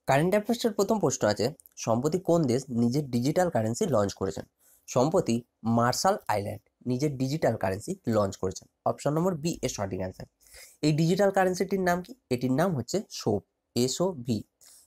Current অ্যাফেয়ার্সের প্রথম প্রশ্ন আছে, সম্প্রতি কোন দেশ নিজের ডিজিটাল কারেন্সি লঞ্চ করেছেন? সম্প্রতি মার্শাল আইল্যান্ড নিজের ডিজিটাল কারেন্সি লঞ্চ করেছেন। অপশন নম্বর বি এর সঠিক অ্যান্সার। এই ডিজিটাল কারেন্সিটির নাম কি? এটির নাম হচ্ছে সোপ, SOP।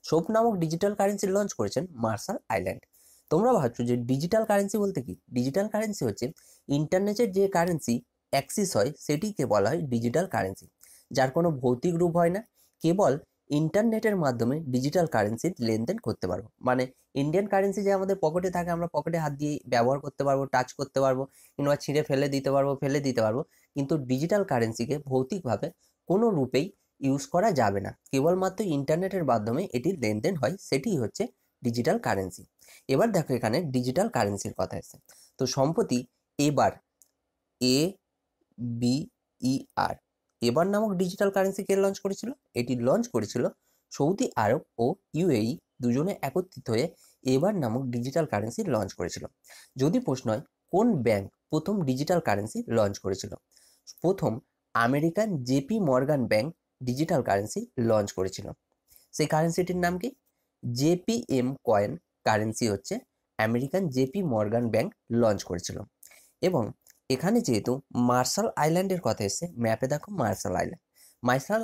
সোপ নামক ডিজিটাল কারেন্সি লঞ্চ করেছেন মার্শাল আইল্যান্ড। তোমরা ভাবছো যে ডিজিটাল কারেন্সি বলতে কি? ডিজিটাল কারেন্সি হচ্ছে ইন্টারনেটের যে কারেন্সি অ্যাক্সিস হয় সেটিকে বলা হয় ডিজিটাল কারেন্সি, যার কোনো ভৌতিক রূপ হয় না। কেবল ইন্টারনেটের মাধ্যমে ডিজিটাল কারেন্সির লেনদেন করতে পারবো। মানে ইন্ডিয়ান কারেন্সি যে আমাদের পকেটে থাকে, আমরা পকেটে হাত দিয়ে ব্যবহার করতে পারবো, টাচ করতে পারবো, কিংবা ছিঁড়ে ফেলে দিতে পারবো, কিন্তু ডিজিটাল কারেন্সিকে ভৌতিকভাবে কোনো রূপেই ইউজ করা যাবে না। কেবলমাত্র ইন্টারনেটের মাধ্যমে এটির লেনদেন হয়, সেটিই হচ্ছে ডিজিটাল কারেন্সি। এবার দেখো এখানে ডিজিটাল কারেন্সির কথা এসেছে। তো সম্প্রতি এবার ABER এবার নামক ডিজিটাল কারেন্সি কে লঞ্চ করেছিল? এটি লঞ্চ করেছিল সৌদি আরব ও UAE দুজনে একত্রিত হয়ে এবার নামক ডিজিটাল কারেন্সি লঞ্চ করেছিল। যদি প্রশ্ন হয় কোন ব্যাংক প্রথম ডিজিটাল কারেন্সি লঞ্চ করেছিল? প্রথম American JP Morgan bank digital currency launch করেছিল। সেই কারেন্সিটির নাম কি? JPM কয়েন কারেন্সি হচ্ছে American JP Morgan bank launch করেছিল। এবং এখানে যেহেতু মার্শাল আইল্যান্ডের কথা এসেছে, ম্যাপে দেখো মার্শাল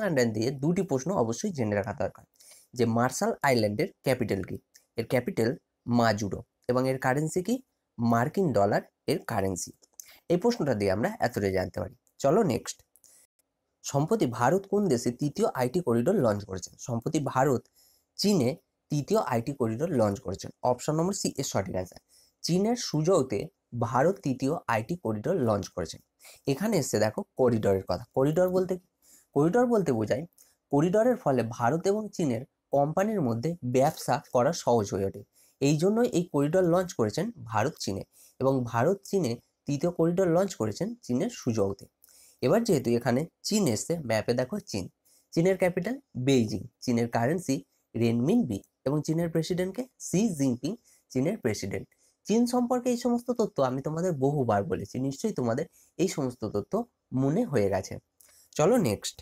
আইল্যান্ড দিয়ে দুটি প্রশ্ন অবশ্যই জেনে রাখা দরকার, যে মার্শাল আইল্যান্ডের ক্যাপিটাল কি? এর ক্যাপিটাল মাজুরো, এবং এর কারেন্সি কি? মার্কিন ডলার এর কারেন্সি। এই প্রশ্নটা দিয়ে আমরা এতটাই জানতে পারি। চলো নেক্সট। সম্প্রতি ভারত কোন দেশে তৃতীয় আইটি করিডোর লঞ্চ করেছেন? সম্প্রতি ভারত চীনে তৃতীয় আইটি করিডোর লঞ্চ করেছেন। অপশন নম্বর সি এর সঠিক অ্যান্সার। চীনের সুজৌতে ভারত তৃতীয় আইটি করিডোর লঞ্চ করেছেন। এখানে এসছে দেখো করিডোরের কথা। করিডোর বলতে কি? করিডোর বলতে বোঝায় করিডোরের ফলে ভারত এবং চীনের কোম্পানির মধ্যে ব্যবসা করা সহজ হয়ে ওঠে। এই জন্যই এই করিডোর লঞ্চ করেছেন ভারত চীনে, এবং ভারত চীনে তৃতীয় করিডোর লঞ্চ করেছেন চীনের সুজৌতে। এবার যেহেতু এখানে চীন এসছে, ম্যাপে দেখো চীনের ক্যাপিটাল বেইজিং, চীনের কারেন্সি রেনমিনবি, এবং চীনের প্রেসিডেন্টকে শি জিনপিং, চীনের প্রেসিডেন্ট। চীন সম্পর্কে এই সমস্ত তথ্য আমি তোমাদের বহুবার বলেছি, নিশ্চয়ই তোমাদের এই সমস্ত তথ্য মনে হয়ে গেছে। চলো নেক্সট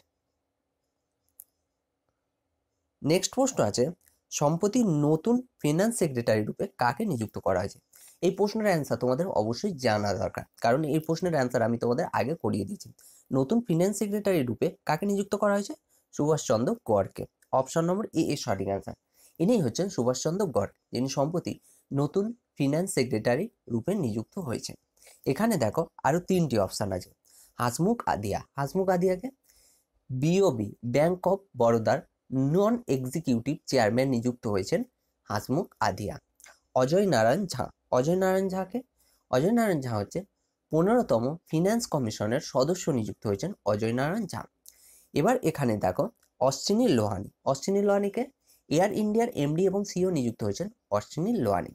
প্রশ্ন আছে, সম্প্রতি নতুন ফিনান্স সেক্রেটারি রূপে কাকে নিযুক্ত করা হয়েছে? এই প্রশ্নের অ্যান্সার তোমাদের অবশ্যই জানা দরকার, কারণ এই প্রশ্নের অ্যান্সার আমি তোমাদের আগে করিয়ে দিয়েছি। নতুন ফিনান্স সেক্রেটারি রূপে কাকে নিযুক্ত করা হয়েছে? সুভাষচন্দ্র গড়কে। অপশন নম্বর এ এর সঠিক অ্যান্সার। ইনি হচ্ছেন সুভাষচন্দ্র গড়, যিনি সম্প্রতি নতুন ফিনান্স সেক্রেটারি রূপে নিযুক্ত হয়েছেন। এখানে দেখো আরো তিনটি অপশন আছে। হাসমুখ আদিয়াকে BOB ব্যাংক অফ বরোদার নন এক্সিকিউটিভ চেয়ারম্যান নিযুক্ত হয়েছেন হাসমুখ আধিয়া। অজয় নারায়ণ ঝা হচ্ছে 15তম ফিনান্স কমিশনের সদস্য নিযুক্ত হয়েছেন অজয় নারায়ণ ঝা। এবার এখানে দেখো অশ্বিনী লোহানিকে এয়ার ইন্ডিয়ার MD এবং CEO নিযুক্ত হয়েছেন অশ্বিনী লোহানি।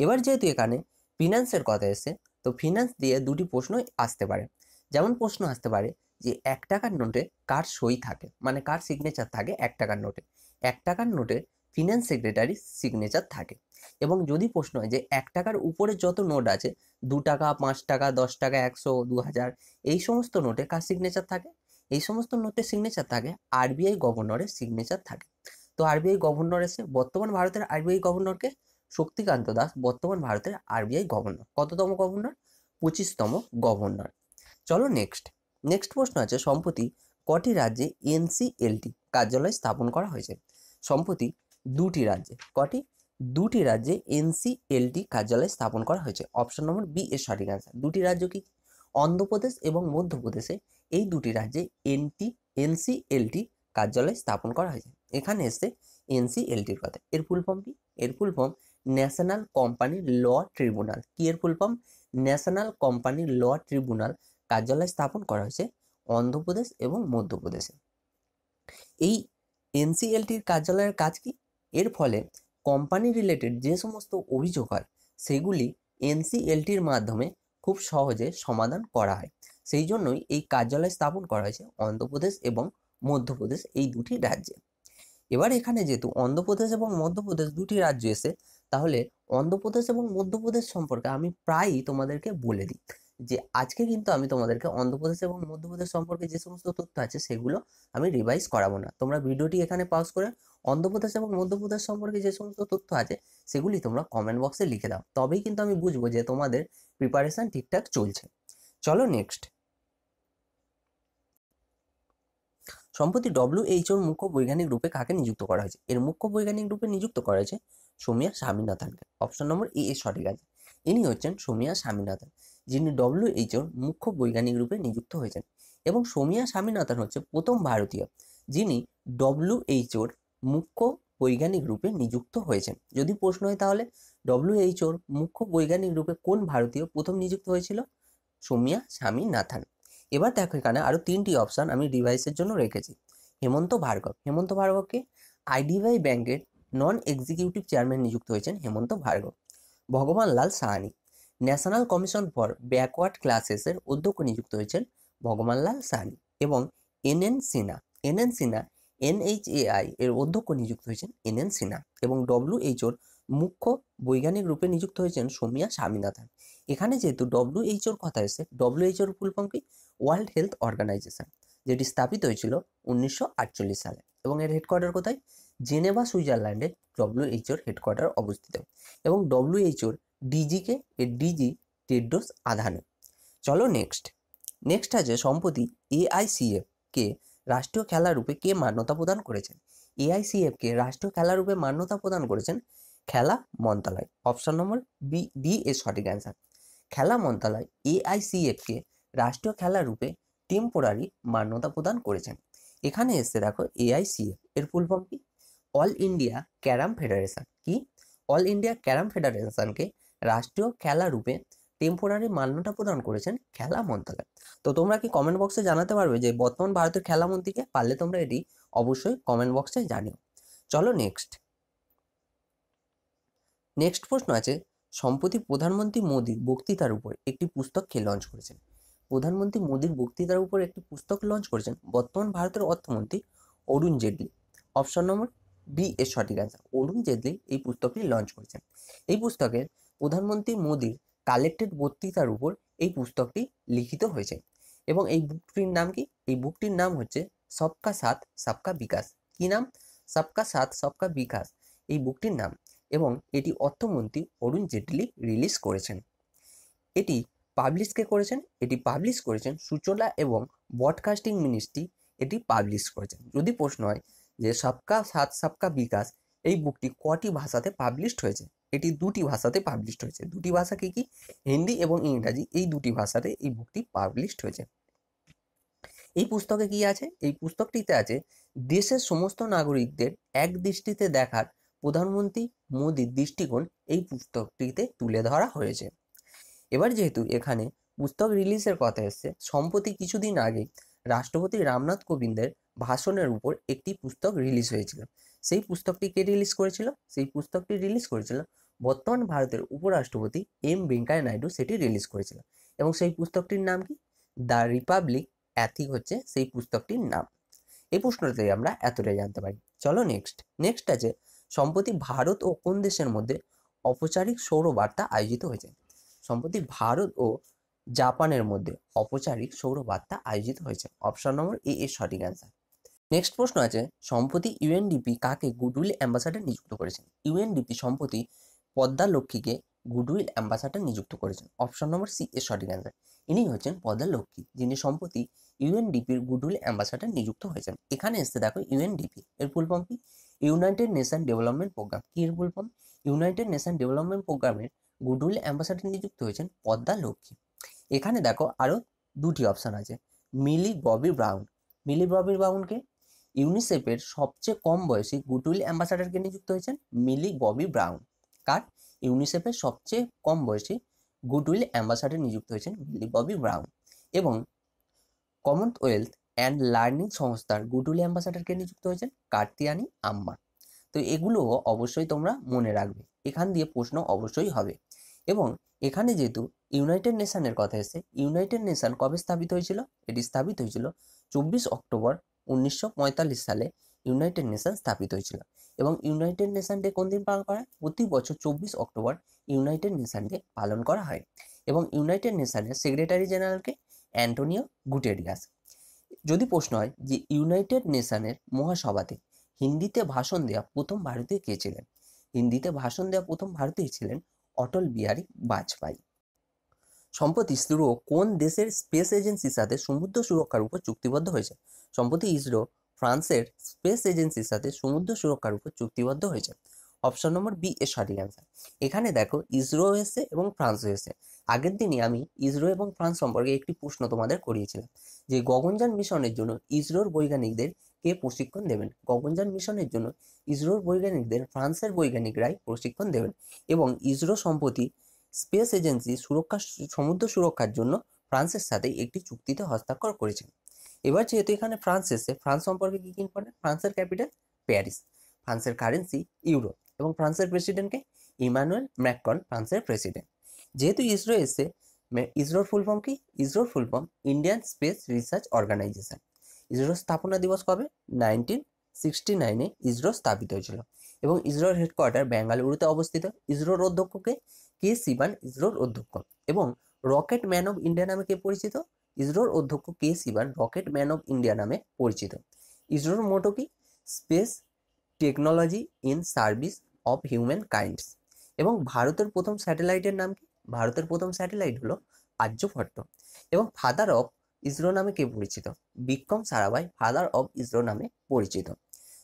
এবার যেহেতু এখানে ফিনান্সের কথা এসেছে, তো ফিনান্স দিয়ে দুটি প্রশ্ন আসতে পারে। যেমন প্রশ্ন আসতে পারে যে 1 টাকার নোটে কার সই থাকে, মানে কার সিগনেচার থাকে 1 টাকার নোটে? 1 টাকার নোটে ফিনান্স সেক্রেটারি সিগনেচার থাকে। এবং যদি প্রশ্ন হয় যে 1 টাকার উপরে যত নোট আছে, 2 টাকা, 5 টাকা, 10 টাকা, 100, 2000, এই সমস্ত নোটে কার সিগনেচার থাকে? এই সমস্ত নোটে সিগনেচার থাকে RBI গভর্নরের সিগনেচার থাকে। তো RBI গভর্নর এসে বর্তমান ভারতের RBI গভর্নরকে শক্তিকান্ত দাস, বর্তমান ভারতের RBI গভর্নর। কততম গভর্নর? 25তম গভর্নর। চলো নেক্সট প্রশ্ন আছে, সম্প্রতি কটি রাজ্যে NCLT কার্যালয় স্থাপন করা হয়েছে? সম্প্রতি দুটি রাজ্যে NCLT কার্যালয় স্থাপন করা হয়েছে। অপশন নম্বর বি এর সঠিক অ্যান্সার। দুটি রাজ্য কি? অন্ধ্রপ্রদেশ এবং মধ্যপ্রদেশে এই দুটি রাজ্যে NCLT কার্যালয় স্থাপন করা হয়েছে। এখানে এসছে NCLTর কথা। এর ফুল ফর্ম কি? এর full form national company law tribunal. কি এর full form? National company law tribunal কার্যালয় স্থাপন করা হয়েছে অন্ধ্রপ্রদেশ এবং মধ্যপ্রদেশে। এই NCLTর কার্যালয়ের কাজ কি? এর ফলে কোম্পানি রিলেটেড যে সমস্ত অভিযোগ হয় সেগুলি NCLTর মাধ্যমে খুব সহজে সমাধান করা হয়। সেই জন্যই এই কার্যালয় স্থাপন করা হয়েছে অন্ধ্রপ্রদেশ এবং মধ্যপ্রদেশ এই দুটি রাজ্যে। এবার এখানে যেহেতু অন্ধ্রপ্রদেশ এবং মধ্যপ্রদেশ দুটি রাজ্য এসে, তাহলে অন্ধ্রপ্রদেশ এবং মধ্যপ্রদেশ সম্পর্কে আমি প্রায়ই তোমাদেরকে বলে দিই। যে আজকে কিন্তু আমি তোমাদেরকে অন্ধ্রপ্রদেশ এবং মধ্যপ্রদেশ সম্পর্কে যে সমস্ত তথ্য আছে সেগুলো আমি রিভাইজ করাবো না। তোমরা ভিডিওটি এখানে পজ করে অন্ধ্রপ্রদেশ এবং মধ্যপ্রদেশ সম্পর্কে যে সমস্ত তথ্য আছে সেগুলি তোমরা কমেন্ট বক্সে লিখে দাও, তবেই কিন্তু আমি বুঝবো যে তোমাদের প্রিপারেশন ঠিকঠাক চলছে। চলো নেক্সট। সম্প্রতি WHO মুখ্য বৈজ্ঞানিক রূপে কাকে নিযুক্ত করা হয়েছে? এর মুখ্য বৈজ্ঞানিক রূপে নিযুক্ত করা হয়েছে সোমিয়া স্বামীনাথনকে। অপশন নম্বর এ এর সঠিক আছে। ইনি হচ্ছেন সোমিয়া স্বামীনাথন, যিনি WHO মুখ্য বৈজ্ঞানিক রূপে নিযুক্ত হয়েছেন। এবং সোমিয়া স্বামীনাথন হচ্ছে প্রথম ভারতীয় যিনি WHO মুখ্য বৈজ্ঞানিক রূপে নিযুক্ত হয়েছেন। যদি প্রশ্ন হয় তাহলে WHO মুখ্য বৈজ্ঞানিক রূপে কোন ভারতীয় প্রথম নিযুক্ত হয়েছিল? সোমিয়া স্বামীনাথন। এবার দেখো এখানে আরো 3টি অপশন আমি ডিভাইসের জন্য রেখেছি। হেমন্ত ভার্গব। হেমন্ত ভার্গবকে আইডিবিআই ব্যাংকের নন এক্সিকিউটিভ চেয়ারম্যান নিযুক্ত হয়েছেন Hemant Bhargava. Bhagwan Lal Sahani National Commission for Backward ক্লাসেসের অধ্যক্ষ নিযুক্ত হয়েছেন ভগবান লাল সাহানি। এবং NN সিনহা NHAI এর অধ্যক্ষ নিযুক্ত হয়েছেন NN সিনহা। এবং WHO মুখ্য বৈজ্ঞানিক রূপে নিযুক্ত হয়েছেন সোমিয়া স্বামীনাথন। এখানে যেহেতু WHO কথা এসে, WHO ফুল ফর্ম কি? ওয়ার্ল্ড হেলথ অর্গানাইজেশন, যেটি স্থাপিত হয়েছিল 1948 সালে। এবং এর হেডকোয়ার্টার কোথায়? জেনেভা, সুইজারল্যান্ডে WHO হেডকোয়ার্টার অবস্থিত। এবং WHO এর ডিজি টেড্রোস আধানো। চলো নেক্সট। নেক্সট আছে সম্প্রতি AICF কে রাষ্ট্রীয় খেলা রূপে কে মান্যতা প্রদান করেছেন? AICF কে রাষ্ট্রীয় খেলা রূপে মান্যতা প্রদান করেছেন খেলা মন্ত্রণালয়। অপশন নম্বর ডি এর সঠিক অ্যান্সার। খেলা মন্ত্রণালয় AICF কে রাষ্ট্রীয় খেলা রূপে টেম্পোরারি মান্যতা প্রদান করেছেন। এখানে এসে দেখো AICF এর ফুল ফর্ম কি? All India carrom federation. কি? অল ইন্ডিয়া ক্যারাম ফেডারেশনকে রাষ্ট্রীয় খেলা রূপে টেম্পোরারি মান্যতা প্রদান করেছেন খেলা মন্ত্রণালয়। তো তোমরা কি কমেন্ট বক্সে জানাতে পারবে যে বর্তমান ভারতের খেলামন্ত্রীকে? পারলে তোমরা এটি অবশ্যই কমেন্ট বক্সে জানিও। চলো নেক্সট। নেক্সট প্রশ্ন আছে, সম্প্রতি প্রধানমন্ত্রী মোদীর বক্তৃতার উপর একটি পুস্তক কে লঞ্চ করেছেন? প্রধানমন্ত্রী মোদীর বক্তৃতার উপর একটি পুস্তক লঞ্চ করেছেন বর্তমান ভারতের অর্থমন্ত্রী Arun Jaitley. Option number B এর সঠিক অ্যান্সার। অরুণ জেটলি এই পুস্তকটি লঞ্চ করেছেন। এই পুস্তকের প্রধানমন্ত্রী মোদীর কালেক্টেড বক্তৃতার উপর এই পুস্তকটি লিখিত হয়েছে। এবং এই বুকটির নাম কি? এই বুকটির নাম হচ্ছে সবকা সাথ সবকা বিকাশ। কি নাম? সবকা সাথ সবকা বিকাশ এই বুকটির নাম। এবং এটি অর্থমন্ত্রী অরুণ জেটলি রিলিজ করেছেন। এটি পাবলিশ কে করেছেন? এটি পাবলিশ করেছেন সূচনা এবং ব্রডকাস্টিং মিনিস্ট্রি এটি পাবলিশ করেছেন। যদি প্রশ্ন হয় যে সবকা সাথ সবকা বিকাশ এই বুকটি কটি ভাষাতে পাবলিশড হয়েছে? এটি 2টি ভাষাতে পাবলিশড হয়েছে। 2টি ভাষা কি কি? হিন্দি এবং ইংরাজি, এই 2টি ভাষাতে এই বুকটি পাবলিশড হয়েছে। এই পুস্তকে কি আছে? এই পুস্তকটিতে আছে দেশের সমস্ত নাগরিকদের এক দৃষ্টিতে দেখার প্রধানমন্ত্রী মোদীর দৃষ্টিকোণ এই পুস্তকটিতে তুলে ধরা হয়েছে। এবার যেহেতু এখানে পুস্তক রিলিজের কথা এসছে, সম্প্রতি কিছুদিন আগে রাষ্ট্রপতি রামনাথ কোবিন্দের ভাষণের উপর একটি পুস্তক রিলিজ হয়েছিল। সেই পুস্তকটি কে রিলিজ করেছিল? সেই পুস্তকটি রিলিজ করেছিল বর্তমান ভারতের উপরাষ্ট্রপতি ভেঙ্কাইয়া নাইডু, সেটি রিলিজ করেছিল। এবং সেই পুস্তকটির নাম কি? দ্য রিপাবলিক এথিক হচ্ছে সেই পুস্তকটির নাম। এই প্রশ্নটাতে আমরা এতটাই জানতে পারি। চলো নেক্সট। নেক্সট আছে, সম্প্রতি ভারত ও কোন দেশের মধ্যে ঔপচারিক সৌর বার্তা আয়োজিত হয়েছে? সম্প্রতি ভারত ও জাপানের মধ্যে ঔপচারিক সৌর বার্তা আয়োজিত হয়েছে। অপশন নম্বর এ এর সঠিক অ্যান্সার। নেক্সট প্রশ্ন আছে, সম্প্রতি UNDP কাকে গুডউইল অ্যাম্বাসাডার নিযুক্ত করেছেন? UNDP সম্প্রতি পদ্মা লক্ষ্মীকে গুডউইল অ্যাম্বাসাডার নিযুক্ত করেছেন। অপশন নম্বর সি এর সঠিক অ্যান্সার। ইনি হচ্ছেন পদ্মা লক্ষ্মী, যিনি সম্প্রতি UNDPর গুডউইল অ্যাম্বাসাডার নিযুক্ত হয়েছেন। এখানে এসে দেখো UNDP এর ফুল ফর্ম কি? United nation development programme. কি এর full form? United nation development প্রোগ্রামের গুডউইল অ্যাম্বাসাডার নিযুক্ত হয়েছেন পদ্মা লক্ষ্মী। এখানে দেখো আরো 2টি অপশন আছে। মিলি ববি ব্রাউন। মিলি ববি ব্রাউনকে ইউনিসেফের সবচেয়ে কম বয়সী গুডউইল অ্যাম্বাসাডারকে নিযুক্ত হয়েছেন মিলি ববি ব্রাউন। কার? ইউনিসেফের সবচেয়ে কম বয়সী গুডউইল অ্যাম্বাসাডার নিযুক্ত হয়েছেন মিলি ববি ব্রাউন। এবং কমনওয়েলথ অ্যান্ড লার্নিং সংস্থার গুডউইল অ্যাম্বাসাডারকে নিযুক্ত হয়েছেন কার্তিয়ানি আম্মা। তো এগুলো অবশ্যই তোমরা মনে রাখবে, এখান দিয়ে প্রশ্ন অবশ্যই হবে। এবং এখানে যেহেতু ইউনাইটেড নেশনের কথা এসেছে, ইউনাইটেড নেশন কবে স্থাপিত হয়েছিল? এটি স্থাপিত হয়েছিল 24 অক্টোবর 1945 সালে ইউনাইটেড নেশন স্থাপিত হয়েছিল। এবং ইউনাইটেড নেশন ডে কোন দিন পালন করা হয়? প্রতি বছর 24 অক্টোবর ইউনাইটেড নেশন ডে পালন করা হয়। এবং ইউনাইটেড নেশনের সেক্রেটারি জেনারেলকে অ্যান্টোনিও গুটেরিয়াস। যদি প্রশ্ন হয় যে ইউনাইটেড নেশনের মহাসভাতে হিন্দিতে ভাষণ দেওয়া প্রথম ভারতীয় কে ছিলেন, হিন্দিতে ভাষণ দেওয়া প্রথম ভারতীয় ছিলেন অটল বিহারী বাজপেয়ী। সম্প্রতি ইসরো কোন দেশের স্পেস এজেন্সির সাথে সমুদ্র সুরক্ষার উপর চুক্তিবদ্ধ হয়েছে? সম্প্রতি ইসরো ফ্রান্সের স্পেস এজেন্সির সাথে সমুদ্র সুরক্ষার উপর চুক্তিবদ্ধ হয়েছে। অপশন নম্বর বি এর সঠিক অ্যান্সার। এখানে দেখো ইসরো এসে এবং ফ্রান্স এসে। আগের দিনই আমি ইসরো এবং ফ্রান্স সম্পর্কে একটি প্রশ্ন তোমাদের করিয়েছিলাম যে গগনযান মিশনের জন্য ইসরোর বৈজ্ঞানিকদের কে প্রশিক্ষণ দেবেন। গগনযান মিশনের জন্য ইসরোর বৈজ্ঞানিকদের ফ্রান্সের বৈজ্ঞানিকরাই প্রশিক্ষণ দেবেন এবং ইসরো সম্প্রতি স্পেস এজেন্সি সমুদ্র সুরক্ষার জন্য ফ্রান্সের সাথে একটি চুক্তিতে হস্তাক্ষর করেছেন। এবার যেহেতু এখানে ফ্রান্স এসে, ফ্রান্স সম্পর্কে কি ইম্পর্টেন্ট? ফ্রান্সের ক্যাপিটাল প্যারিস, ফ্রান্সের কারেন্সি ইউরো এবং ফ্রান্সের প্রেসিডেন্টকে ইমানুয়েল ম্যাক্রন ফ্রান্সের প্রেসিডেন্ট। যেহেতু ইসরো এসে, ইসরোর ফুল ফর্ম কি? ইসরোর full form Indian space research organisation. ইসরোর স্থাপনা দিবস কবে? 1969 ইসরো স্থাপিত হয়েছিল এবং ইসরোর হেডকোয়ার্টার বেঙ্গালুরুতে অবস্থিত। ইসরোর অধ্যক্ষকে কে শিবান ইসরোর অধ্যক্ষ এবং রকেট ম্যান অফ ইন্ডিয়া নামে কে পরিচিত? ইসরোর অধ্যক্ষ কে Sivan rocket man of India নামে পরিচিত। ইসরোর মোটো কি? Space technology in service of human kinds. এবং ভারতের প্রথম স্যাটেলাইটের নাম কি? ভারতের প্রথম স্যাটেলাইট হলো আর্যভট্ট। এবং ফাদার অফ ইসরো নামে কে পরিচিত? বিক্রম সারাভাই ফাদার অফ ইসরো নামে পরিচিত।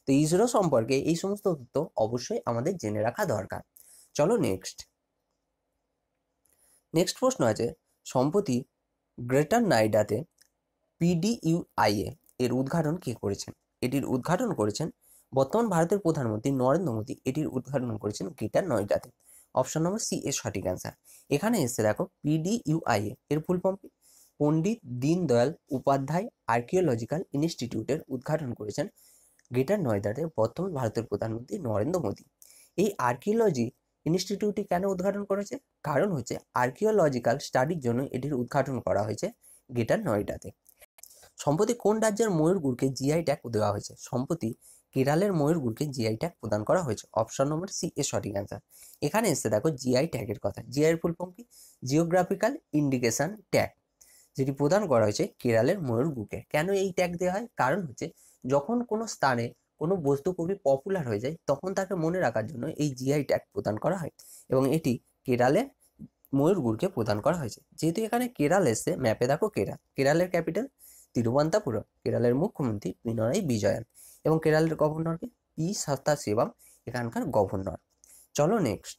তো ইসরো সম্পর্কে এই সমস্ত তথ্য অবশ্যই আমাদের জেনে রাখা দরকার। চলো নেক্সট প্রশ্ন আছে, সম্প্রতি গ্রেটার নয়ডাতে PDUIA এর উদ্ঘাটন কে করেছেন? এটির উদ্ঘাটন করেছেন বর্তমান ভারতের প্রধানমন্ত্রী নরেন্দ্র মোদী। এটির উদ্ঘাটন করেছেন গ্রেটার নয়ডাতে। অপশন নম্বর সি এর সঠিক অ্যান্সার। এখানে এসে দেখো PDUIA এর ফুল ফর্ম কি? পণ্ডিত দীনদয়াল উপাধ্যায় আর্কিওলজিক্যাল ইনস্টিটিউটের উদ্ঘাটন করেছেন গ্রেটার নয়ডাতে বর্তমান ভারতের প্রধানমন্ত্রী নরেন্দ্র মোদী। এই আর্কিওলজি ইনস্টিটিউটটি কেন উদ্ঘাটন করেছে? কারণ হচ্ছে আর্কিওলজিক্যাল স্টাডির জন্য এটির উদ্ঘাটন করা হয়েছে গ্রেটার নয়ডাতে। সম্প্রতি কোন রাজ্যের ময়ূরগুড়কে জিআই ট্যাগ দেওয়া হয়েছে? সম্প্রতি কেরালের ময়ূরগুড়কে জিআই ট্যাগ প্রদান করা হয়েছে। অপশন নম্বর সি এর সঠিক অ্যান্সার। এখানে এসে দেখো জিআই ট্যাগের কথা। জিআই এর ফুল ফর্ম কি? জিওগ্রাফিক্যাল ইন্ডিকেশন ট্যাগ, যেটি প্রদান করা হয়েছে কেরালের ময়ূরগুড়কে। কেন এই ট্যাগ দেওয়া হয়? কারণ হচ্ছে যখন কোনো স্থানে কোনো বস্তু খুবই পপুলার হয়ে যায় তখন তাকে মনে রাখার জন্য এই জিআই ট্যাগ প্রদান করা হয় এবং এটি কেরালের ময়ূরগুড়কে প্রদান করা হয়েছে। যেহেতু এখানে কেরাল এসে, ম্যাপে দেখো কেরালের ক্যাপিটাল তিরুবনন্তপুরম, কেরালের মুখ্যমন্ত্রী পিনারাই বিজয়ন এবং কেরালের গভর্নরকে পি সদাশিবম এখানকার গভর্নর। চলো নেক্সট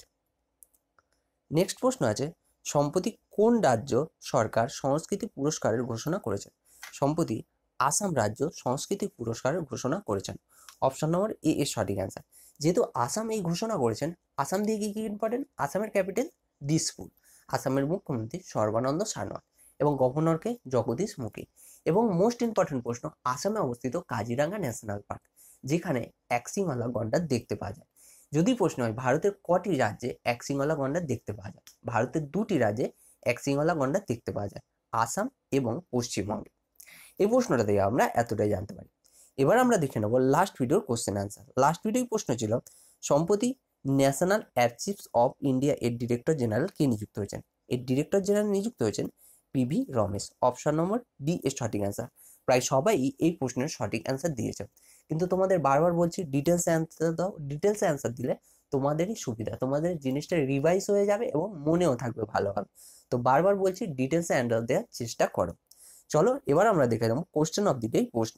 প্রশ্ন আছে, সম্প্রতি কোন রাজ্য সরকার সংস্কৃতি পুরস্কারের ঘোষণা করেছে? সম্প্রতি আসাম রাজ্য সংস্কৃতি পুরস্কারের ঘোষণা করেছেন। অপশন নম্বর এ এর সঠিক অ্যান্সার। যেহেতু আসাম এই ঘোষণা করেছেন, আসাম দিয়ে কি ইম্পর্টেন্ট? আসামের ক্যাপিটাল দিসপুর, আসামের মুখ্যমন্ত্রী সর্বানন্দ সোনোয়াল এবং গভর্নরকে জগদীশ মুখী। এবং মোস্ট ইম্পর্টেন্ট প্রশ্ন, আসামে অবস্থিত কাজিরাঙ্গা ন্যাশনাল পার্ক, যেখানে একশিঙওয়ালা গন্ডার দেখতে পাওয়া যায়। যদি প্রশ্ন হয় ভারতের কটি রাজ্যে একশিঙওয়ালা গন্ডার দেখতে পাওয়া যায়? ভারতের 2টি রাজ্যে একশিঙওয়ালা গন্ডার দেখতে পাওয়া যায়, আসাম এবং পশ্চিমবঙ্গে। এই প্রশ্নটা থেকে আমরা এতটাই জানতে পারি। এবার আমরা দেখে নেব লাস্ট ভিডিওর কোশ্চেন অ্যান্সার। লাস্ট ভিডিওর প্রশ্ন ছিল, সম্প্রতি ন্যাশনাল আর্চিভস অফ ইন্ডিয়া এর ডিরেক্টর জেনারেল কে নিযুক্ত হয়েছেন? এর ডিরেক্টর জেনারেল নিযুক্ত হয়েছেন PV Ramesh. Option number D এর সঠিক অ্যান্সার। প্রায় সবাই এই প্রশ্নের সঠিক অ্যান্সার দিয়েছে, কিন্তু তোমাদের বারবার বলছি ডিটেলসে অ্যান্সার দাও। ডিটেলসে অ্যান্সার দিলে তোমাদেরই সুবিধা, তোমাদের জিনিসটা রিভাইজ হয়ে যাবে এবং মনেও থাকবে ভালোভাবে। তো বারবার বলছি ডিটেলসে অ্যান্সার দেওয়ার চেষ্টা করো। চলো এবার আমরা দেখে নেব কোশ্চেন অফ দি ডে প্রশ্ন।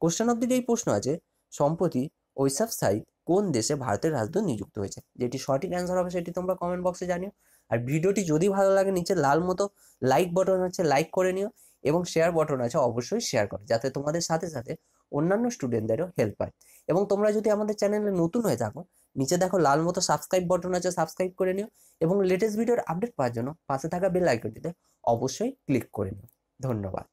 কোশ্চেন অফ দি ডে প্রশ্ন আছে, সম্প্রতি ঐসব সাইদ কোন দেশে ভারতের রাজদূত নিযুক্ত হয়েছে? যেটি সঠিক অ্যান্সার হবে সেটি তোমরা কমেন্ট বক্সে জানিও। আর ভিডিওটি যদি ভালো লাগে নিচে লাল মতো লাইক বটন আছে, লাইক করে নিও এবং শেয়ার বটন আছে, অবশ্যই শেয়ার করো যাতে তোমাদের সাথে সাথে অন্যান্য স্টুডেন্টদেরও হেল্প হয়। এবং তোমরা যদি আমাদের চ্যানেলে নতুন হয়ে থাকো, নিচে দেখো লাল মতো সাবস্ক্রাইব বটন আছে, সাবস্ক্রাইব করে নিও এবং লেটেস্ট ভিডিওর আপডেট পাওয়ার জন্য পাশে থাকা বেল আইকনটিতে অবশ্যই ক্লিক করে নিও। ধন্যবাদ।